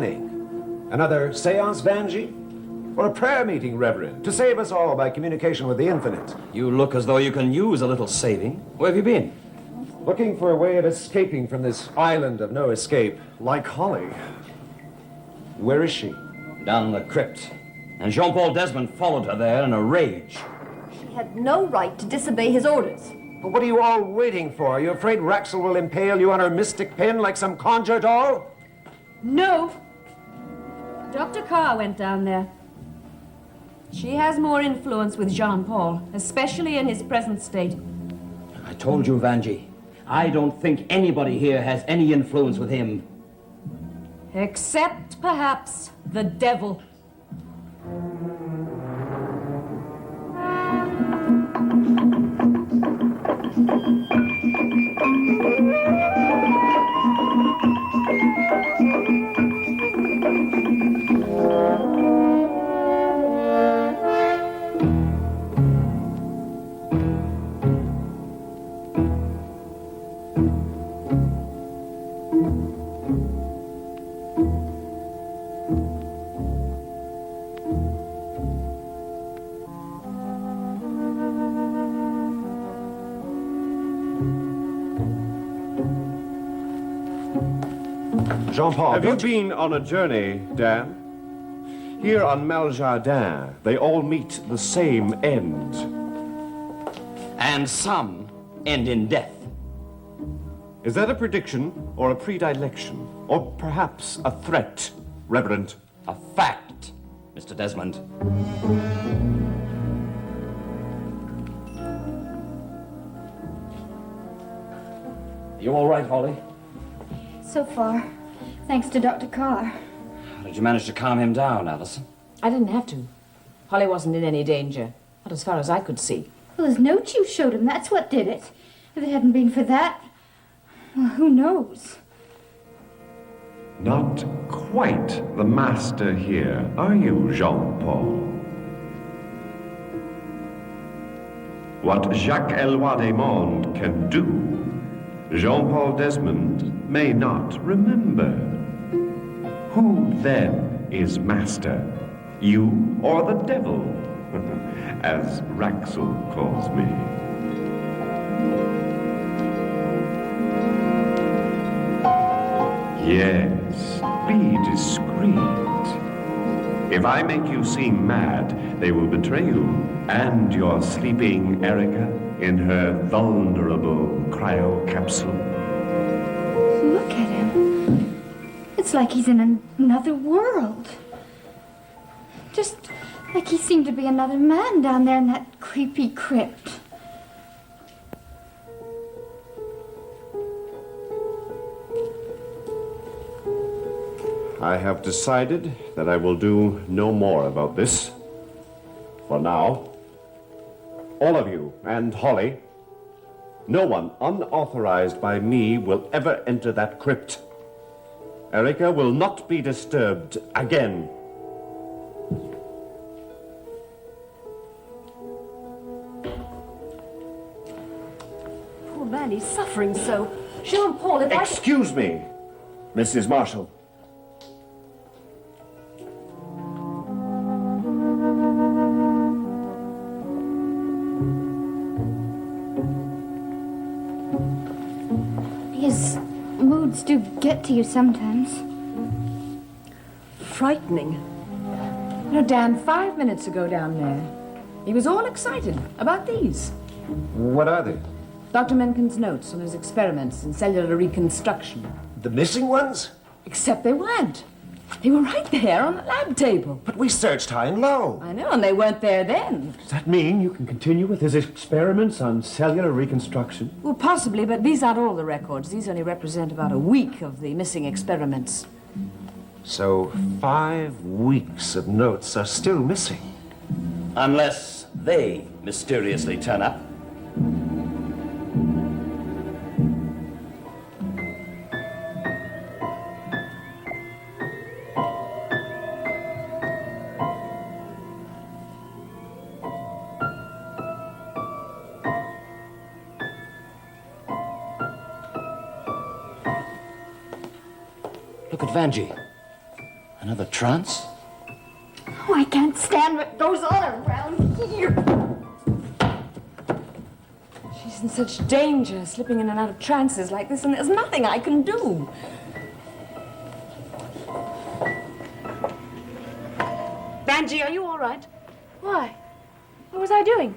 planning? Another seance, Vanjie? Or a prayer meeting, Reverend, to save us all by communication with the infinite? You look as though you can use a little saving. Where have you been? Looking for a way of escaping from this island of no escape. Like Holly. Where is she? Down the crypt. And Jean-Paul Desmond followed her there in a rage. She had no right to disobey his orders. But what are you all waiting for? Are you afraid Raxel will impale you on her mystic pin like some conjure doll? No. Dr. Carr went down there. She has more influence with Jean-Paul, especially in his present state. I told you, Vanjie. I don't think anybody here has any influence with him. Except, perhaps, the devil. Jean-Paul, Have you been on a journey, Dan? Here on Maljardin, they all meet the same end. And some end in death. Is that a prediction or a predilection? Or perhaps a threat, Reverend? A fact, Mr. Desmond. You all right, Holly? So far, thanks to Dr. Carr. How did you manage to calm him down, Allison? I didn't have to. Holly wasn't in any danger. Not as far as I could see. Well, his note you showed him, that's what did it. If it hadn't been for that, well, who knows? Not quite the master here, are you, Jean-Paul? What Jacques Eloi Desmondes can do, Jean-Paul Desmond may not remember. Who then is master? You or the devil? As Raxel calls me. Yes, be discreet. If I make you seem mad, they will betray you and your sleeping Erica in her vulnerable cryocapsule. Look at him. It's like he's in another world. Just like he seemed to be another man down there in that creepy crypt. I have decided that I will do no more about this. For now. All of you, and Holly, no one unauthorized by me will ever enter that crypt. Erica will not be disturbed again. Poor man, he's suffering so. Jean-Paul, if Excuse me, Mrs. Marshall. His moods do get to you sometimes. Frightening. You know, Dan, 5 minutes ago down there, he was all excited about these. What are they? Dr. Mencken's notes on his experiments in cellular reconstruction. The missing ones? Except they weren't. They were right there on the lab table. But we searched high and low. I know, and they weren't there then. Does that mean you can continue with his experiments on cellular reconstruction? Well, possibly, but these aren't all the records. These only represent about a week of the missing experiments. So 5 weeks of notes are still missing. Unless they mysteriously turn up. Look at Vanjie. Another trance? Oh, I can't stand what goes on around here. She's in such danger, slipping in and out of trances like this, and there's nothing I can do. Banji, are you all right? Why? What was I doing?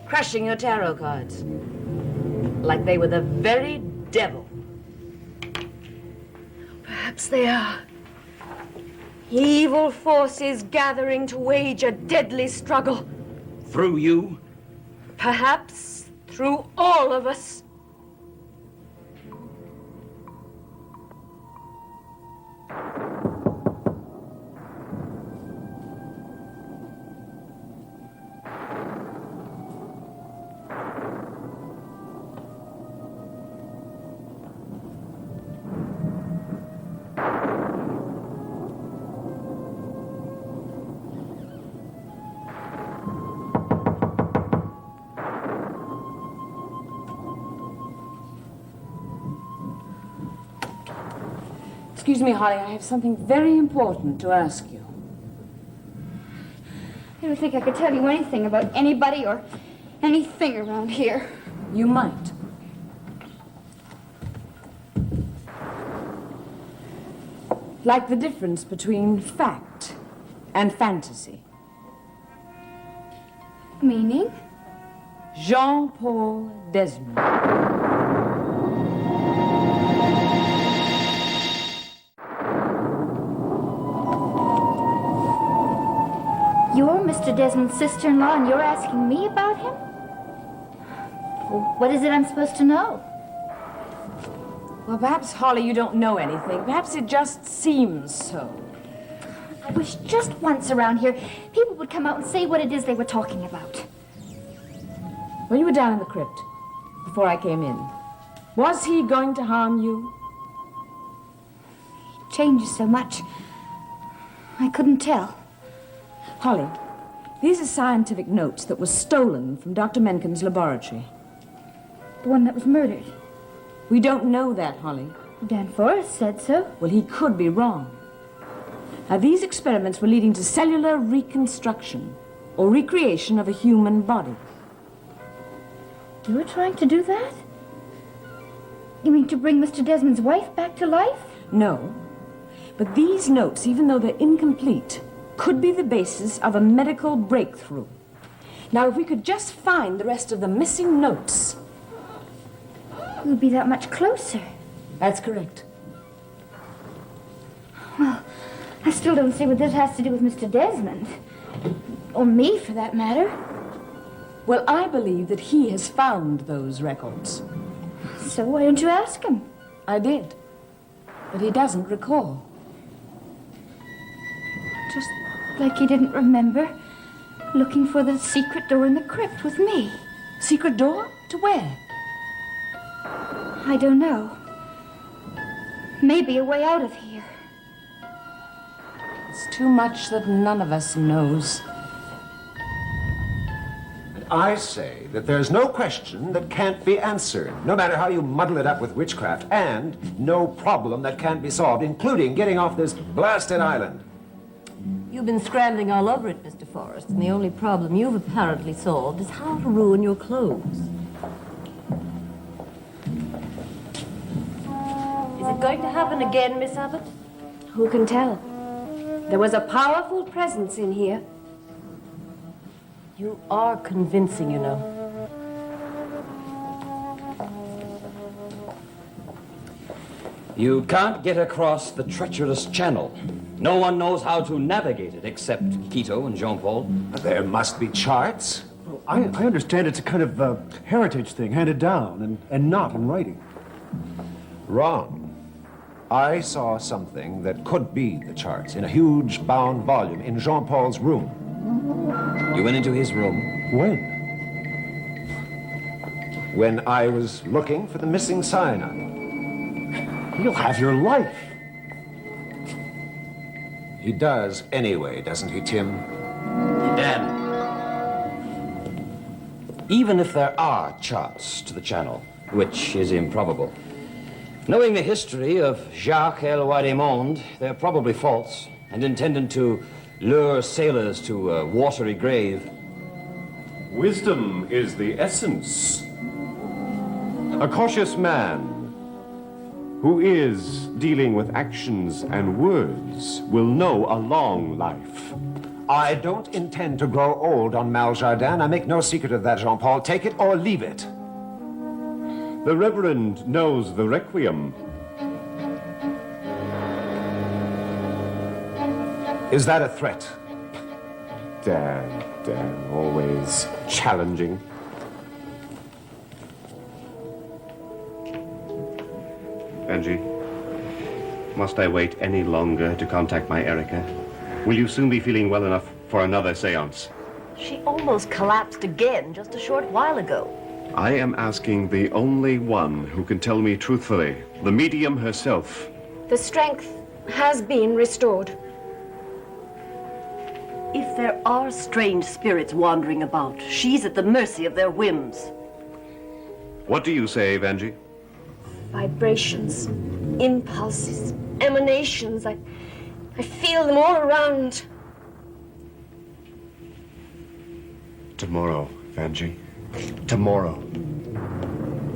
Crushing your tarot cards. Like they were the very devil. Perhaps they are. Evil forces gathering to wage a deadly struggle. Through you? Perhaps through all of us. Excuse me, Holly, I have something very important to ask you. I don't think I could tell you anything about anybody or anything around here. You might. Like the difference between fact and fantasy. Meaning? Jean-Paul Desmond. You're Mr. Desmond's sister-in-law and you're asking me about him? Well, what is it I'm supposed to know? Well, perhaps, Holly, you don't know anything. Perhaps it just seems so. I wish just once around here people would come out and say what it is they were talking about. When you were down in the crypt, before I came in, was he going to harm you? He changes so much. I couldn't tell. Holly, these are scientific notes that were stolen from Dr. Mencken's laboratory. The one that was murdered. We don't know that, Holly. Dan Forrest said so. Well, he could be wrong. Now, these experiments were leading to cellular reconstruction or recreation of a human body. You were trying to do that? You mean to bring Mr. Desmond's wife back to life? No. But these notes, even though they're incomplete, could be the basis of a medical breakthrough. Now, if we could just find the rest of the missing notes. We'll be that much closer. That's correct. Well, I still don't see what this has to do with Mr. Desmond. Or me, for that matter. Well, I believe that he has found those records. So why don't you ask him? I did. But he doesn't recall. Just like he didn't remember looking for the secret door in the crypt with me. Secret door? To where? I don't know. Maybe a way out of here. It's too much that none of us knows. And I say that there's no question that can't be answered, no matter how you muddle it up with witchcraft, and no problem that can't be solved, including getting off this blasted island. You've been scrambling all over it, Mr. Forrest, and the only problem you've apparently solved is how to ruin your clothes. Is it going to happen again, Miss Abbott? Who can tell? There was a powerful presence in here. You are convincing, you know. You can't get across the treacherous channel. No one knows how to navigate it except Quito and Jean-Paul. There must be charts. I understand it's a kind of heritage thing handed down and not in writing. Wrong. I saw something that could be the charts in a huge bound volume in Jean-Paul's room. You went into his room? When? When I was looking for the missing cyanide. He'll have your life. He does anyway, doesn't he, Tim? Dan, even if there are charts to the channel, which is improbable, Knowing the history of Jacques El Monde, they're probably false and intended to lure sailors to a watery grave. Wisdom is the essence. A cautious man who is dealing with actions and words will know a long life. I don't intend to grow old on Maljardin. I make no secret of that, Jean-Paul. Take it or leave it. The Reverend knows the Requiem. Is that a threat? Dad, always challenging. Benji, must I wait any longer to contact my Erica? Will you soon be feeling well enough for another seance? She almost collapsed again just a short while ago. I am asking the only one who can tell me truthfully, the medium herself. The strength has been restored. If there are strange spirits wandering about, she's at the mercy of their whims. What do you say, Vanji? Vibrations, impulses, emanations. I feel them all around. Tomorrow, Vanji. Tomorrow.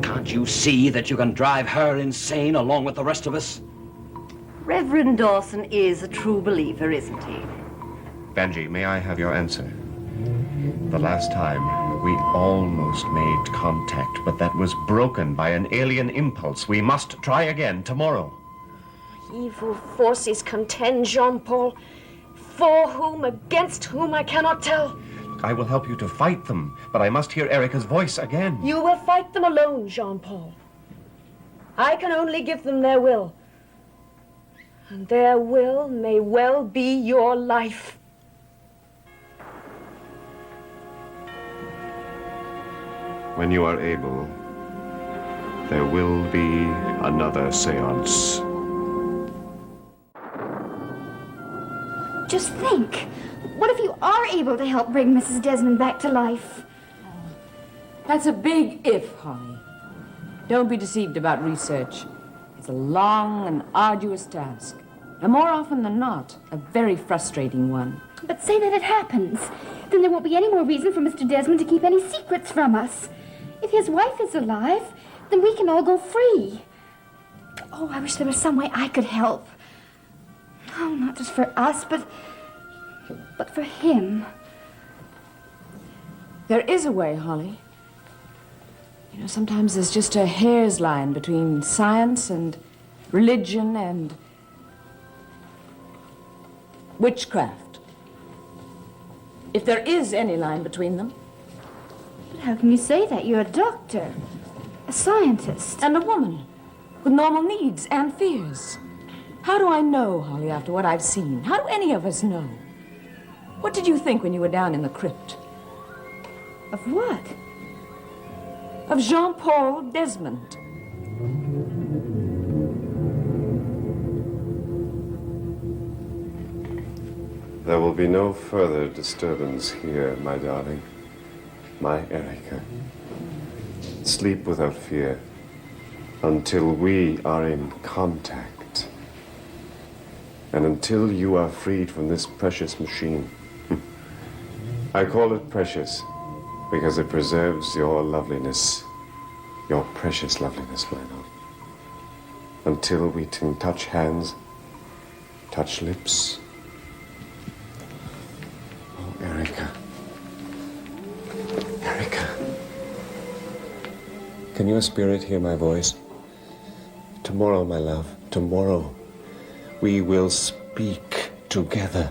Can't you see that you can drive her insane along with the rest of us? Reverend Dawson is a true believer, isn't he? Vanji, may I have your answer? The last time, we almost made contact, but that was broken by an alien impulse. We must try again tomorrow. Evil forces contend, Jean-Paul. For whom, against whom, I cannot tell. I will help you to fight them, but I must hear Erica's voice again. You will fight them alone, Jean-Paul. I can only give them their will. And their will may well be your life. When you are able, there will be another seance. Just think. What if you are able to help bring Mrs. Desmond back to life? That's a big if, Holly. Don't be deceived about research. It's a long and arduous task. And more often than not, a very frustrating one. But say that it happens. Then there won't be any more reason for Mr. Desmond to keep any secrets from us. If his wife is alive, then we can all go free. Oh, I wish there was some way I could help. Oh, not just for us, but for him. There is a way, Holly. You know, sometimes there's just a hair's line between science and religion and witchcraft. If there is any line between them. But how can you say that? You're a doctor, a scientist. And a woman with normal needs and fears. How do I know, Holly, after what I've seen? How do any of us know? What did you think when you were down in the crypt? Of what? Of Jean-Paul Desmond. There will be no further disturbance here, my darling. My Erica. Sleep without fear until we are in contact. And until you are freed from this precious machine. I call it precious because it preserves your loveliness, your precious loveliness, my love. Until we can touch hands, touch lips. Oh, Erica. Erica. Can your spirit hear my voice? Tomorrow, my love, tomorrow, we will speak together.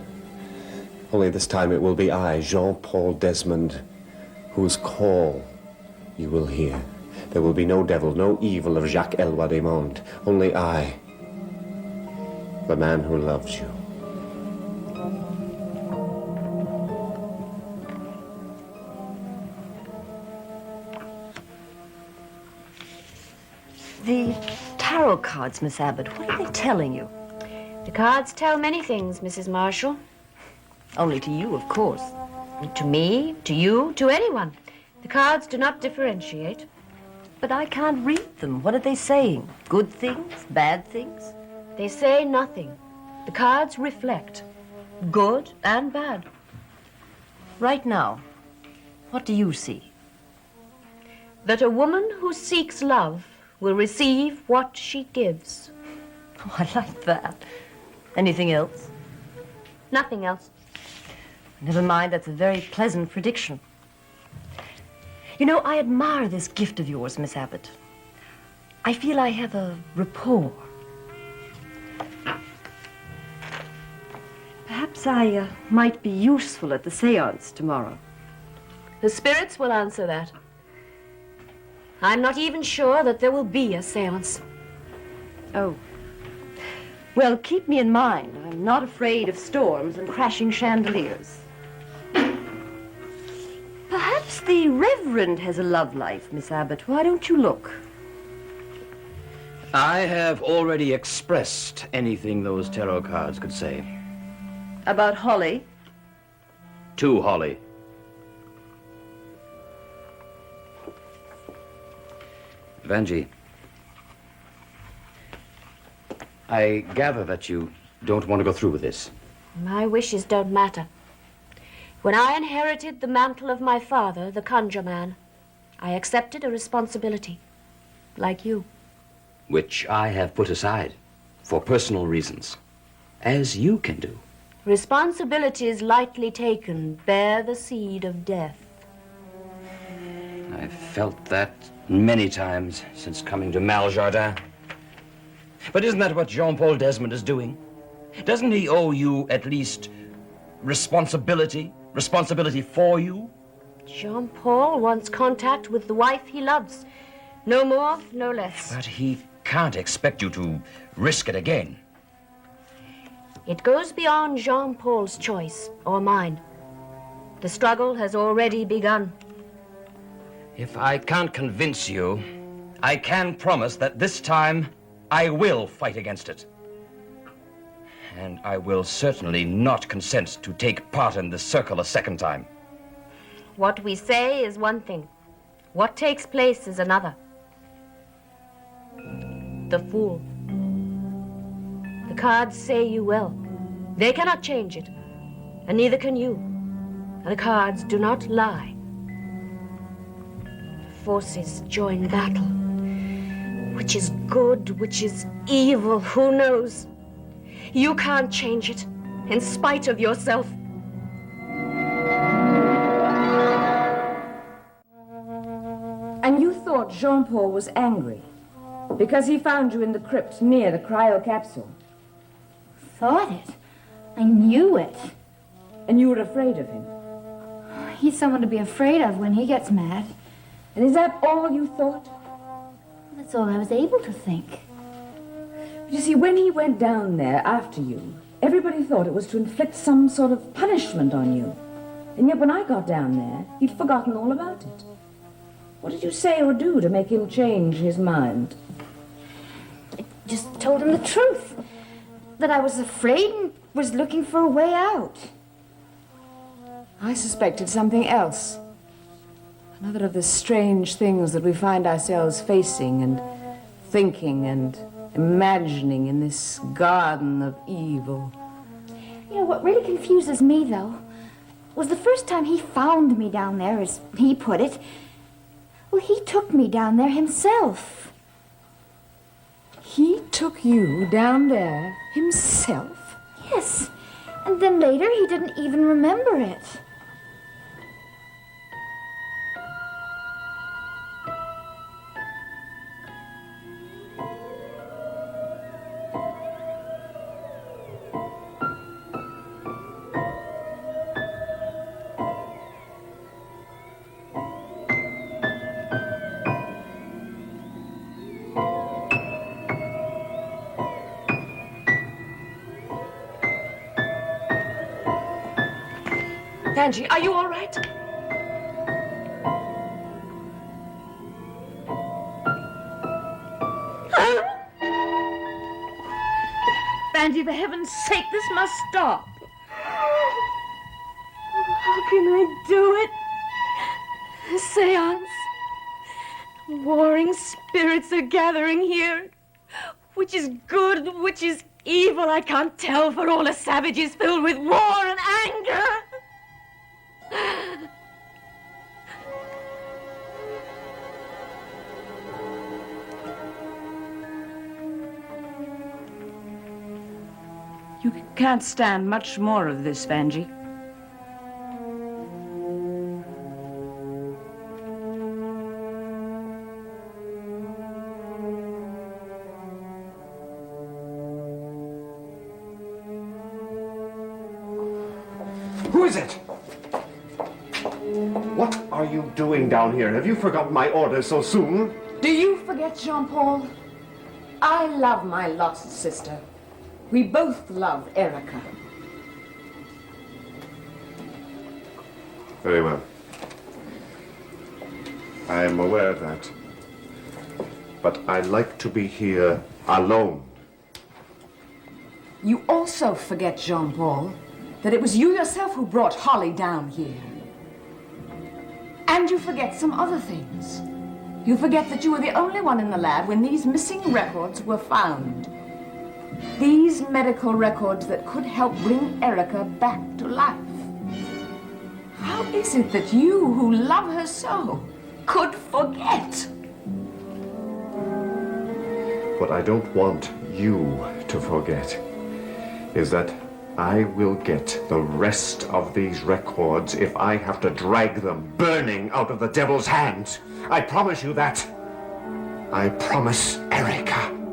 Only this time it will be I, Jean-Paul Desmond, whose call you will hear. There will be no devil, no evil of Jacques El Monde. Only I, the man who loves you. The tarot cards, Miss Abbott, what are they telling you? The cards tell many things, Mrs. Marshall. Only to you, of course. To me, to you, to anyone. The cards do not differentiate. But I can't read them. What are they saying? Good things? Bad things? They say nothing. The cards reflect. Good and bad. Right now, what do you see? That a woman who seeks love will receive what she gives. Oh, I like that. Anything else? Nothing else. Never mind, that's a very pleasant prediction. You know, I admire this gift of yours, Miss Abbott. I feel I have a rapport. Perhaps I might be useful at the seance tomorrow. The spirits will answer that. I'm not even sure that there will be a seance. Oh. Well, keep me in mind. I'm not afraid of storms and crashing chandeliers. Perhaps the Reverend has a love life, Miss Abbott. Why don't you look? I have already expressed anything those tarot cards could say. About Holly? To Holly. Vanjie, I gather that you don't want to go through with this. My wishes don't matter. When I inherited the mantle of my father, the conjure man, I accepted a responsibility, like you. Which I have put aside for personal reasons, as you can do. Responsibilities lightly taken bear the seed of death. I've felt that many times since coming to Maljardin. But isn't that what Jean-Paul Desmond is doing? Doesn't he owe you at least responsibility? Responsibility for you? Jean-Paul wants contact with the wife he loves. No more, no less. But he can't expect you to risk it again. It goes beyond Jean-Paul's choice, or mine. The struggle has already begun. If I can't convince you, I can promise that this time I will fight against it. And I will certainly not consent to take part in this circle a second time. What we say is one thing. What takes place is another. The fool. The cards say you will. They cannot change it, and neither can you. And the cards do not lie. The forces join battle. Which is good, which is evil, who knows? You can't change it, in spite of yourself. And you thought Jean-Paul was angry because he found you in the crypt near the cryo capsule. Thought it. I knew it. And you were afraid of him. He's someone to be afraid of when he gets mad. And is that all you thought? That's all I was able to think. You see, when he went down there after you, everybody thought it was to inflict some sort of punishment on you. And yet when I got down there, he'd forgotten all about it. What did you say or do to make him change his mind? I just told him the truth. That I was afraid and was looking for a way out. I suspected something else. Another of the strange things that we find ourselves facing and thinking and imagining in this garden of evil. You know, what really confuses me, though, was the first time he found me down there, as he put it. Well, he took me down there himself. He took you down there himself? Yes. And then later, he didn't even remember it. Vanjie, are you all right? Vanjie, for heaven's sake, this must stop. How can I do it? A seance? Warring spirits are gathering here. Which is good, which is evil, I can't tell, for all a savage is filled with war and anger. You can't stand much more of this, Vanjie. Who is it? What are you doing down here? Have you forgotten my orders so soon? Do you forget, Jean-Paul? I love my lost sister. We both love Erica. Very well. I am aware of that. But I like to be here alone. You also forget, Jean-Paul, that it was you yourself who brought Holly down here. And you forget some other things. You forget that you were the only one in the lab when these missing records were found. These medical records that could help bring Erica back to life. How is it that you, who love her so, could forget? What I don't want you to forget is that I will get the rest of these records if I have to drag them burning out of the devil's hands. I promise you that. I promise Erica.